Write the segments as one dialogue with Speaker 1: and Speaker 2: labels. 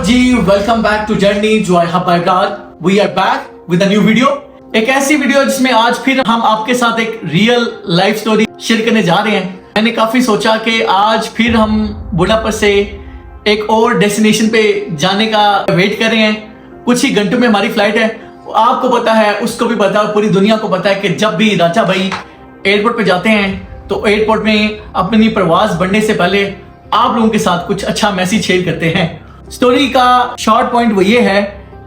Speaker 1: Ji, welcome back to journey जो I hub by ब्राड। We are back with a new video. एक ऐसी video जिसमें आज फिर हम आपके साथ एक रियल लाइफ स्टोरी शेयर करने जा रहे हैं। मैंने काफी सोचा कि आज फिर हम बुढ़ापा से एक और डेस्टिनेशन पे जाने का वेट कर रहे हैं। कुछ ही घंटों में हमारी फ्लाइट है। आपको पता है, उसको भी पता है, पूरी दुनिया को पता है कि जब भी राजा भाई एयरपोर्ट पे जाते हैं तो एयरपोर्ट में अपनी प्रवास बढ़ने से पहले आप लोगों के साथ कुछ अच्छा मैसेज शेयर करते हैं। स्टोरी का शॉर्ट पॉइंट वो ये है,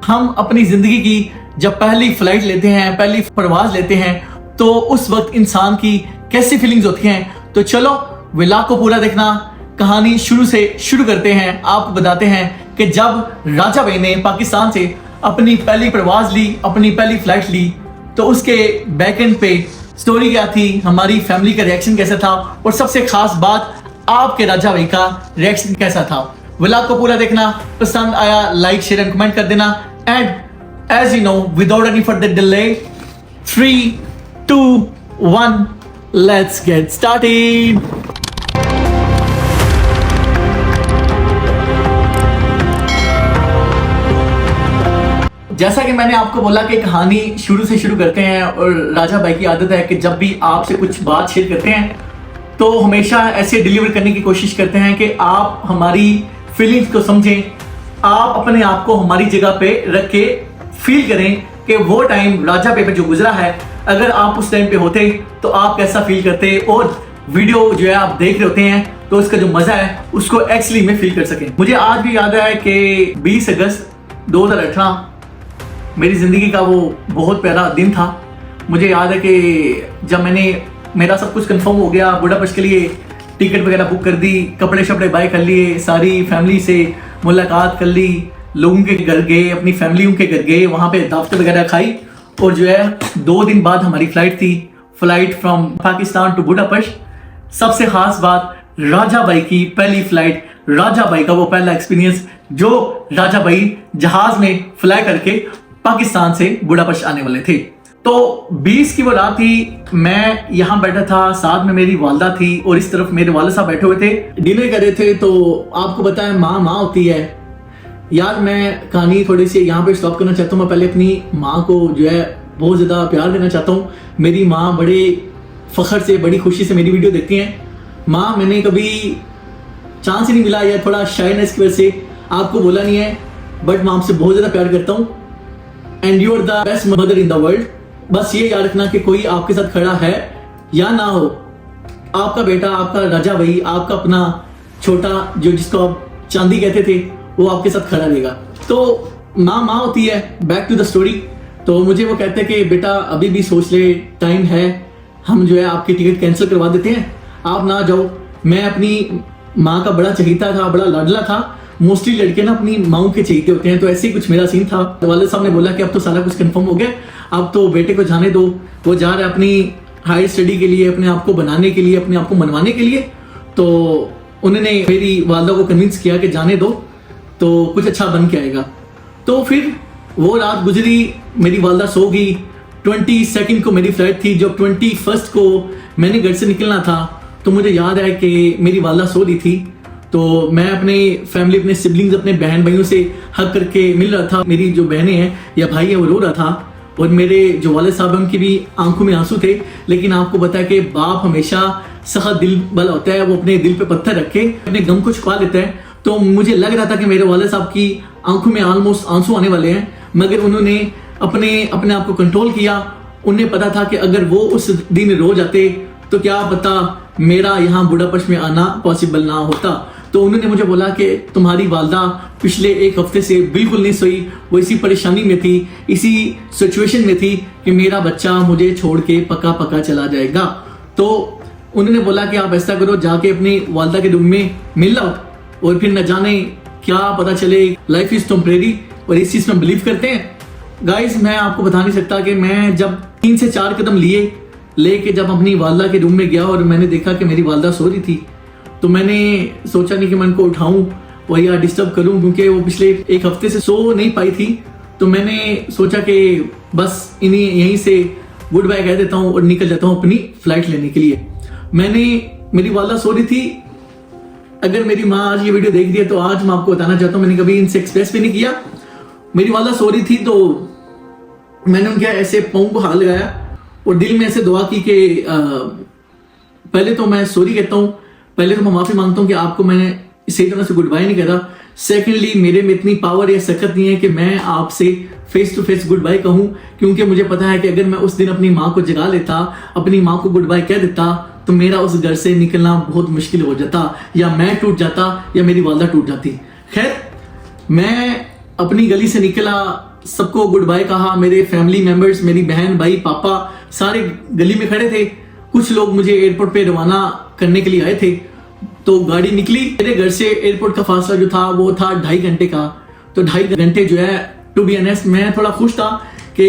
Speaker 1: हम अपनी जिंदगी की जब पहली फ्लाइट लेते हैं, पहली प्रवास लेते हैं, तो उस वक्त इंसान की कैसी फीलिंग्स होती हैं। तो चलो व्लॉग को पूरा देखना। कहानी शुरू से शुरू करते हैं। आपको बताते हैं कि जब राजा भाई ने पाकिस्तान से अपनी पहली प्रवास ली, अपनी पहली फ्लाइट ली, तो उसके बैक एंड पे स्टोरी क्या थी, हमारी फैमिली का रिएक्शन कैसा था, और सबसे खास बात आपके राजा भाई का रिएक्शन कैसा था। व्लॉग को पूरा देखना। पसंद आया लाइक शेयर एंड कमेंट कर देना। And as you know, without any further delay, 3, 2, 1, let's get started. जैसा कि मैंने आपको बोला कि कहानी शुरू से शुरू करते हैं, और राजा भाई की आदत है कि जब भी आपसे कुछ बात शेयर करते हैं तो हमेशा ऐसे डिलीवर करने की कोशिश करते हैं कि आप हमारी फीलिंग्स को समझें, आप अपने आप को हमारी जगह पे रख के फील करें कि वो टाइम राजा भाई पे जो गुजरा है, अगर आप उस टाइम पे होते तो आप कैसा फील करते, और वीडियो जो है आप देख रहे होते हैं तो उसका जो मजा है उसको एक्चुअली में फील कर सकें। मुझे आज भी याद है कि 20 अगस्त 2018 मेरी ज़िंदगी का वो बहुत प्यारा दिन था। मुझे याद है कि जब मेरा सब कुछ कंफर्म हो गया, बुढ़ापा के लिए टिकट वगैरह बुक कर दी, कपड़े शपड़े बाय कर लिए, सारी फैमिली से मुलाकात कर ली, लोगों के घर गए, अपनी फैमिलियों के घर गए, वहाँ पे दावत वगैरह खाई, और जो है 2 दिन बाद हमारी फ्लाइट थी, फ्लाइट फ्रॉम पाकिस्तान टू बुढ़ापेस्ट। सबसे खास बात, राजा भाई की पहली फ्लाइट, राजा भाई का वो पहला एक्सपीरियंस, जो राजा भाई जहाज में फ्लाई करके पाकिस्तान से बुढ़ापेस्ट आने वाले थे। तो 20 की वो रात थी, मैं यहाँ बैठा था, साथ में मेरी वालदा थी, और इस तरफ मेरे वाले साहब बैठे हुए थे, डिनर कर रहे थे। तो आपको बताया माँ होती है यार। मैं कहानी थोड़ी सी यहाँ पे स्टॉप करना चाहता हूँ। मैं पहले अपनी माँ को जो है बहुत ज़्यादा प्यार देना चाहता हूँ। मेरी माँ बड़े फख्र से, बड़ी खुशी से मेरी वीडियो देखती हैं। माँ, मैंने कभी चांस ही नहीं मिला, या थोड़ा शाइनेस की वजह से आपको बोला नहीं है, बट मैं आपसे बहुत ज़्यादा प्यार करता हूँ, and you are the best mother in the world. बस ये याद रखना कि कोई आपके साथ खड़ा है या ना हो, आपका बेटा, आपका राजा भाई, आपका अपना छोटा, जो जिसको आप चांदी कहते थे, वो आपके साथ खड़ा रहेगा। तो माँ होती है। Back to the story. तो मुझे वो कहते हैं कि बेटा अभी भी सोच ले, टाइम है, हम जो है आपकी टिकट कैंसिल करवा देते हैं, आप ना जाओ। मैं अपनी माँ का बड़ा चहीता था, बड़ा लाडला था। मोस्टली लड़के ना अपनी माँ के चहीते होते हैं, तो ऐसे ही कुछ मेरा सीन था। वाले साहब ने बोला कि अब तो सारा कुछ कंफर्म हो गया, अब तो बेटे को जाने दो, वो जा रहा है अपनी हाई स्टडी के लिए, अपने आप को बनाने के लिए, अपने आप को मनवाने के लिए। तो उन्होंने मेरी वालदा को कन्विंस किया कि जाने दो, तो कुछ अच्छा बन के आएगा। तो फिर वो रात गुजरी, मेरी वालदा सो गई। 22 को मेरी फ्लाइट थी। जब 21 को मैंने घर से निकलना था, तो मुझे याद है कि मेरी वालदा सो रही थी। तो मैं अपने फैमिली, अपने सिबलिंग्स, अपने बहन भाइयों से हक करके मिल रहा था। मेरी जो बहनें हैं या भाई है वो रो रहा था, और मेरे जो वाले साहब हैं उनकी भी आंखों में आंसू थे। लेकिन आपको पता है कि बाप हमेशा सख्त दिल वाला होता है, वो अपने दिल पे पत्थर रख के अपने गम को छुपा लेता है। तो मुझे लग रहा था कि मेरे वाले साहब की आंखों में ऑलमोस्ट आंसू आने वाले हैं, मगर उन्होंने अपने आप को कंट्रोल किया। उन्हें पता था कि अगर वो उस दिन रो जाते तो क्या पता मेरा यहाँ बुढ़ापेस्ट में आना पॉसिबल ना होता। तो उन्होंने मुझे बोला कि तुम्हारी वालदा पिछले 1 हफ्ते से बिल्कुल नहीं सोई, वो इसी परेशानी में थी, इसी सिचुएशन में थी कि मेरा बच्चा मुझे छोड़ के पक्का चला जाएगा। तो उन्होंने बोला कि आप ऐसा करो, जाके अपनी वालदा के रूम में मिल लो, और फिर न जाने क्या पता चले। लाइफ इज टेम्परेरी, और इस चीज़ में बिलीव करते हैं। गाइज, मैं आपको बता नहीं सकता कि मैं जब 3 से 4 कदम लेके जब अपनी वालदा के रूम में गया, और मैंने देखा कि मेरी वालदा सो रही थी, तो मैंने सोचा नहीं कि मैं उनको उठाऊं और या डिस्टर्ब करूं, क्योंकि वो पिछले 1 हफ्ते से सो नहीं पाई थी। तो मैंने सोचा कि बस इन्हीं यहीं से गुड बाय कह देता हूं और निकल जाता हूं अपनी फ्लाइट लेने के लिए। मेरी वालदा सो रही थी, अगर मेरी माँ आज ये वीडियो देख रही है तो आज मैं आपको बताना चाहता हूँ, मैंने कभी इनसे एक्सप्रेस भी नहीं किया। मेरी वाला सो रही थी तो मैंने उनके ऐसे पाँव को हाथ लगाया और दिल में ऐसे दुआ की कि पहले तो मैं सॉरी कहता हूँ, पहले तो मैं माफ़ी मांगता हूँ कि आपको मैंने सही तरह से गुड बाय नहीं करा। सेकेंडली, मेरे में इतनी पावर या सकत नहीं है कि मैं आपसे face to face goodbye कहूँ, क्योंकि मुझे पता है कि अगर मैं उस दिन अपनी माँ को जगा लेता, अपनी माँ को गुड बाय कह देता, तो मेरा उस घर से निकलना बहुत मुश्किल हो जाता, या मैं टूट जाता या मेरी वालदा टूट जाती। खैर, मैं अपनी गली से निकला, सबको गुड बाय कहा। मेरे फैमिली मेंबर्स, मेरी बहन, भाई, पापा सारे गली में खड़े थे। कुछ लोग मुझे एयरपोर्ट पे रवाना करने के लिए आए थे। तो गाड़ी निकली, मेरे घर से एयरपोर्ट का फासला जो था वो था 2.5 घंटे का। तो 2.5 घंटे जो है, टू बी ऑनेस्ट, मैं थोड़ा खुश था कि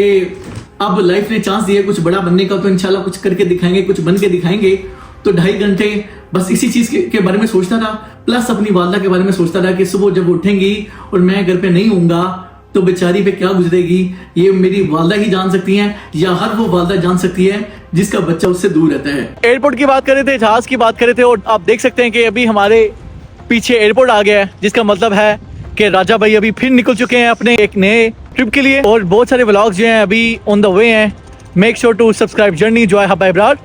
Speaker 1: अब लाइफ ने चांस दिया कुछ बड़ा बनने का, तो इंशाल्लाह कुछ करके दिखाएंगे, कुछ बन के दिखाएंगे। तो 2.5 घंटे बस इसी चीज के बारे में सोचता था, प्लस अपनी वालदा के बारे में सोचता था कि सुबह जब उठेंगी और मैं घर पे नहीं होऊंगा तो बेचारी पे क्या गुजरेगी, ये मेरी वालदा ही जान सकती हैं, या हर वो वालदा जान सकती है जिसका बच्चा उससे दूर रहता है। एयरपोर्ट की बात कर रहे थे, जहाज की बात कर रहे थे, और आप देख सकते हैं कि अभी हमारे पीछे एयरपोर्ट आ गया है, जिसका मतलब है कि राजा भाई अभी फिर निकल चुके हैं अपने एक नए ट्रिप के लिए। और बहुत सारे व्लॉग्स जो हैं अभी ऑन द वे हैं। Make sure to subscribe journey joy hub Ibrar.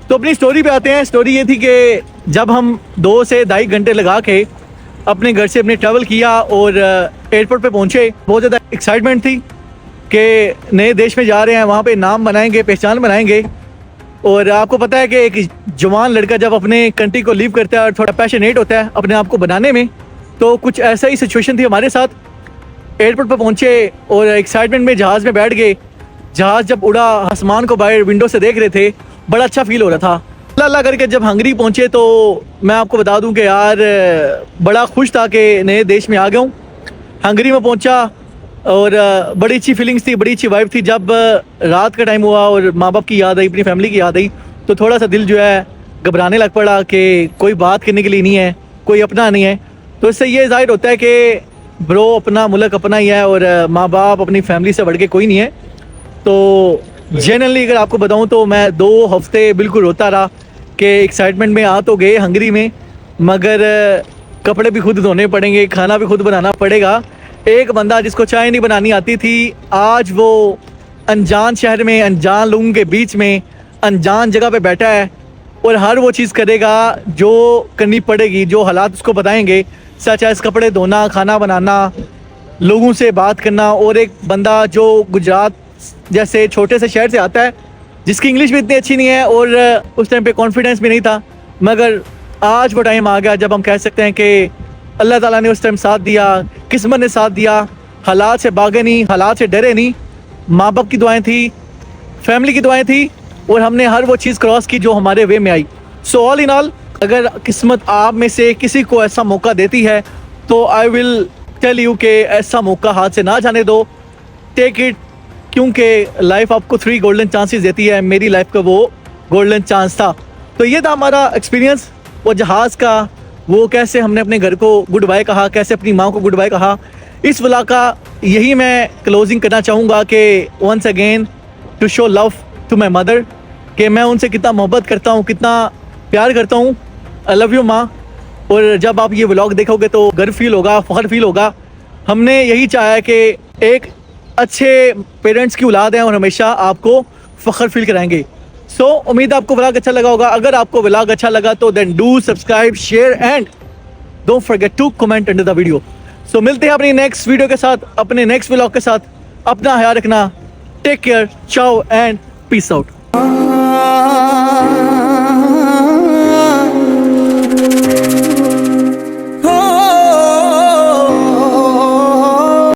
Speaker 1: तो अपनी स्टोरी पे आते हैं। स्टोरी ये थी कि जब हम 2 से 2.5 घंटे लगा के अपने घर से अपने ट्रैवल किया और एयरपोर्ट पे पहुंचे, बहुत ज़्यादा एक्साइटमेंट थी कि नए देश में जा रहे हैं, वहाँ पे नाम बनाएंगे, पहचान बनाएंगे। और आपको पता है कि एक जवान लड़का जब अपने कंट्री को लीव करता है और थोड़ा पैशनेट होता है अपने आप को बनाने में, तो कुछ ऐसा ही सिचुएशन थी हमारे साथ। एयरपोर्ट पर पहुंचे और एक्साइटमेंट में जहाज़ में बैठ गए। जहाज़ जब उड़ा, आसमान को बाहर विंडो से देख रहे थे, बड़ा अच्छा फील हो रहा था। अल्लाह करके जब हंगरी पहुंचे तो मैं आपको बता दूं कि यार बड़ा खुश था कि नए देश में आ गया हूँ। हंगरी में पहुंचा और बड़ी अच्छी फीलिंग्स थी, बड़ी अच्छी वाइब थी। जब रात का टाइम हुआ और माँ बाप की याद आई, अपनी फैमिली की याद आई, तो थोड़ा सा दिल जो है घबराने लग पड़ा कि कोई बात करने के लिए नहीं है, कोई अपना नहीं है। तो इससे ये जाहिर होता है कि ब्रो, अपना मुल्क अपना ही है और माँ बाप अपनी फैमिली से बढ़ के कोई नहीं है। तो जनरली अगर आपको बताऊं तो मैं 2 हफ्ते बिल्कुल रोता रहा कि एक्साइटमेंट में आ तो गए हंगरी में, मगर कपड़े भी खुद धोने पड़ेंगे, खाना भी खुद बनाना पड़ेगा। एक बंदा जिसको चाय नहीं बनानी आती थी, आज वो अनजान शहर में, अनजान लोगों के बीच में, अनजान जगह पे बैठा है और हर वो चीज़ करेगा जो करनी पड़ेगी, जो हालात उसको बताएंगे, सच एज कपड़े धोना, खाना बनाना, लोगों से बात करना। और एक बंदा जो गुजरात जैसे छोटे से शहर से आता है, जिसकी इंग्लिश भी इतनी अच्छी नहीं है और उस टाइम पे कॉन्फिडेंस भी नहीं था, मगर आज वो टाइम आ गया जब हम कह सकते हैं कि अल्लाह ताला ने उस टाइम साथ दिया, किस्मत ने साथ दिया। हालात से भागे नहीं, हालात से डरे नहीं, माँ बाप की दुआएं थी, फैमिली की दुआएं थी, और हमने हर वो चीज़ क्रॉस की जो हमारे वे में आई। सो ऑल इन ऑल, अगर किस्मत आप में से किसी को ऐसा मौका देती है तो आई विल टेल यू कि ऐसा मौका हाथ से ना जाने दो, टेक इट, क्योंकि लाइफ आपको 3 गोल्डन चांसेस देती है। मेरी लाइफ का वो गोल्डन चांस था। तो ये था हमारा एक्सपीरियंस, वो जहाज़ का, वो कैसे हमने अपने घर को गुड बाय कहा, कैसे अपनी माँ को गुड बाय कहा। इस व्लॉग का यही मैं क्लोजिंग करना चाहूँगा कि once again to show love to my mother, कि मैं उनसे कितना मोहब्बत करता हूँ, कितना प्यार करता हूँ। आई लव यू माँ। और जब आप ये व्लॉग देखोगे तो गर्व फील होगा, फ़ख्र फील होगा। हमने यही चाहा है कि एक अच्छे पेरेंट्स की औलाद हैं और हमेशा आपको फ़ख्र फील कराएंगे। सो उम्मीद है आपको व्लॉग अच्छा लगा होगा। अगर आपको व्लॉग अच्छा लगा तो then do subscribe, share and don't forget to comment under the video. So मिलते हैं अपनी नेक्स्ट वीडियो के साथ, अपने नेक्स्ट व्लॉग के साथ। अपना ख्याल रखना, टेक केयर, चाओ एंड पीस आउट।